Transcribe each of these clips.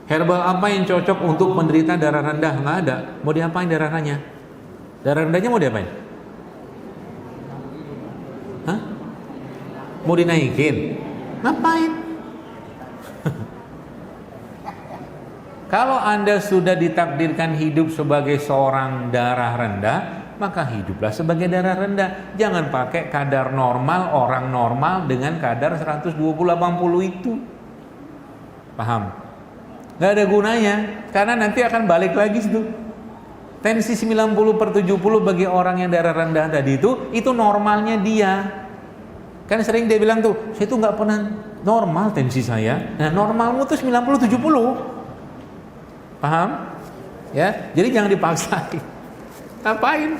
Herbal apa yang cocok untuk penderita darah rendah? Nggak ada. Mau diapain darah rendahnya? Darah rendahnya mau diapain? Hah? Mau dinaikin? Ngapain? Kalau Anda sudah ditakdirkan hidup sebagai seorang darah rendah, maka hiduplah sebagai darah rendah. Jangan pakai kadar normal, orang normal dengan kadar 120-80 itu. Paham? Gak ada gunanya, karena nanti akan balik lagi situ. Tensi 90/70 bagi orang yang darah rendah tadi itu normalnya dia. Kan sering dia bilang tuh, saya tuh gak pernah normal tensi saya. Nah normalmu tuh 90-70. Paham? Ya, jadi jangan dipaksain. Ngapain?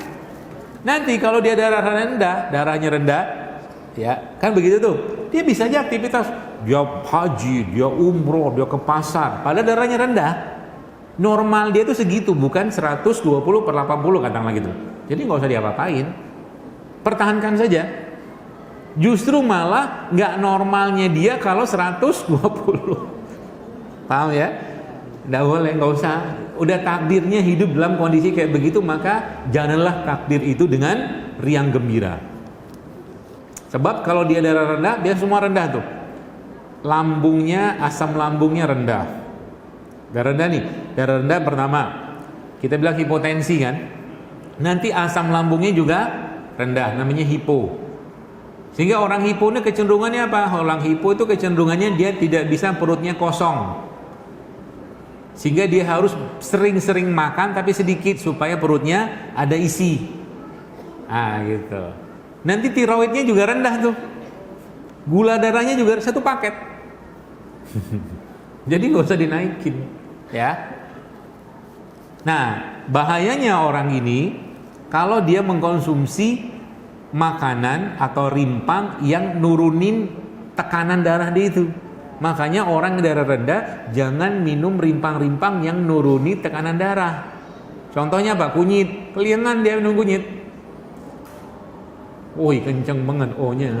Nanti kalau dia darah rendah, darahnya rendah, ya kan begitu tuh. Dia bisa aja aktivitas, dia haji, dia umroh, dia ke pasar. Padahal darahnya rendah. Normal dia tuh segitu, bukan 120/80 katakanlah gitu. Jadi nggak usah diapa-apain. Pertahankan saja. Justru malah nggak normalnya dia kalau 120. Paham ya? Nggak boleh, nggak usah. Udah takdirnya hidup dalam kondisi kayak begitu, maka janganlah takdir itu dengan riang gembira. Sebab kalau dia darah rendah, dia semua rendah tuh. Lambungnya, asam lambungnya rendah. Darah rendah nih, darah rendah pertama kita bilang hipotensi kan. Nanti asam lambungnya juga rendah, namanya hipo. Sehingga orang hipo ini kecenderungannya apa? Orang hipo itu kecenderungannya dia tidak bisa, perutnya kosong. Sehingga dia harus sering-sering makan tapi sedikit supaya perutnya ada isi. Gitu. Nanti tiroidnya juga rendah tuh. Gula darahnya juga satu paket. Jadi nggak usah dinaikin, ya. Nah, bahayanya orang ini kalau dia mengkonsumsi makanan atau rimpang yang nurunin tekanan darah dia itu. Makanya orang darah rendah jangan minum rimpang-rimpang yang nuruni tekanan darah. Contohnya apa? Kunyit. Keliengan dia minum kunyit. Woi, kenceng banget O-nya.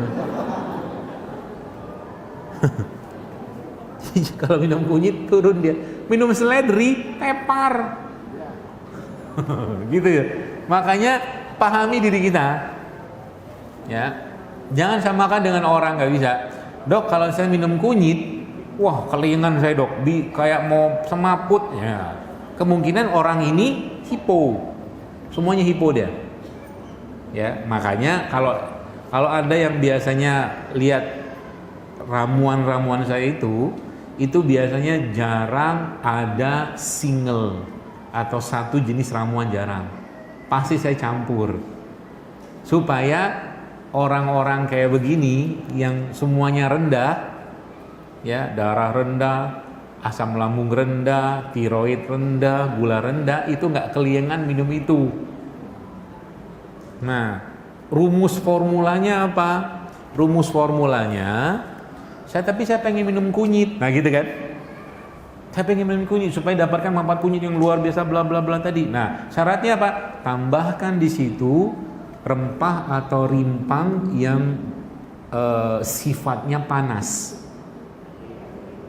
Kalau minum kunyit turun dia. Minum seledri tepar. Gitu ya. Makanya pahami diri kita. Ya. Jangan samakan dengan orang, nggak bisa. Dok, kalau saya minum kunyit, wah kelingan saya dok, kayak mau semaput. Ya, kemungkinan orang ini hipo, semuanya hipo dia. Ya, makanya kalau ada yang biasanya lihat ramuan-ramuan saya itu biasanya jarang ada single atau satu jenis ramuan, jarang. Pasti saya campur supaya orang-orang kayak begini yang semuanya rendah, ya, darah rendah, asam lambung rendah, tiroid rendah, gula rendah, itu nggak keliengan minum itu. Nah, rumus formulanya apa? Rumus formulanya, tapi saya pengen minum kunyit, nah gitu kan? Saya pengen minum kunyit supaya dapatkan manfaat kunyit yang luar biasa, bla bla bla tadi. Nah, syaratnya apa? Tambahkan di situ rempah atau rimpang yang sifatnya panas.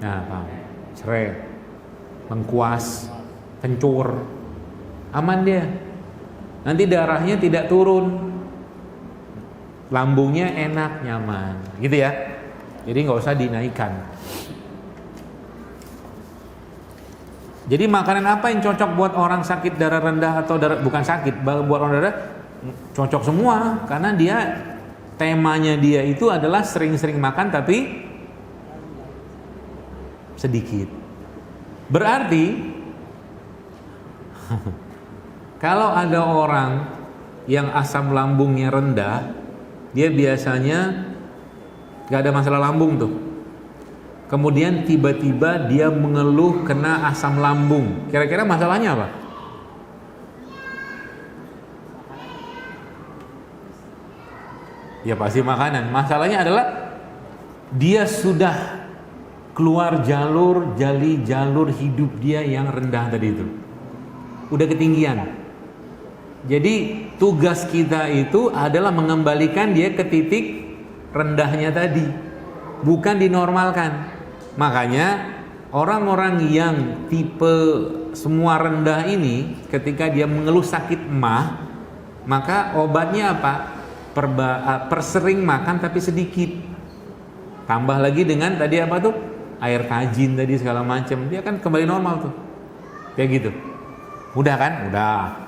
Nah, serai, lengkuas, kencur, aman dia. Nanti darahnya tidak turun, lambungnya enak, nyaman, gitu ya. Jadi nggak usah dinaikkan. Jadi makanan apa yang cocok buat orang sakit darah rendah atau bukan sakit, buat orang darah cocok semua, karena dia temanya dia itu adalah sering-sering makan tapi sedikit. Berarti kalau ada orang yang asam lambungnya rendah, dia biasanya gak ada masalah lambung tuh. Kemudian tiba-tiba dia mengeluh kena asam lambung. Kira-kira masalahnya apa? Ya pasti makanan. Masalahnya adalah dia sudah keluar jalur hidup dia yang rendah tadi itu. Udah ketinggian. Jadi tugas kita itu adalah mengembalikan dia ke titik rendahnya tadi, bukan dinormalkan. Makanya Orang-orang yang tipe semua rendah ini, ketika dia mengeluh sakit emah, maka obatnya apa? Persering makan tapi sedikit. Tambah lagi dengan tadi apa tuh? Air kajin tadi segala macam, dia kan kembali normal tuh. Kayak gitu. Mudah kan? Mudah.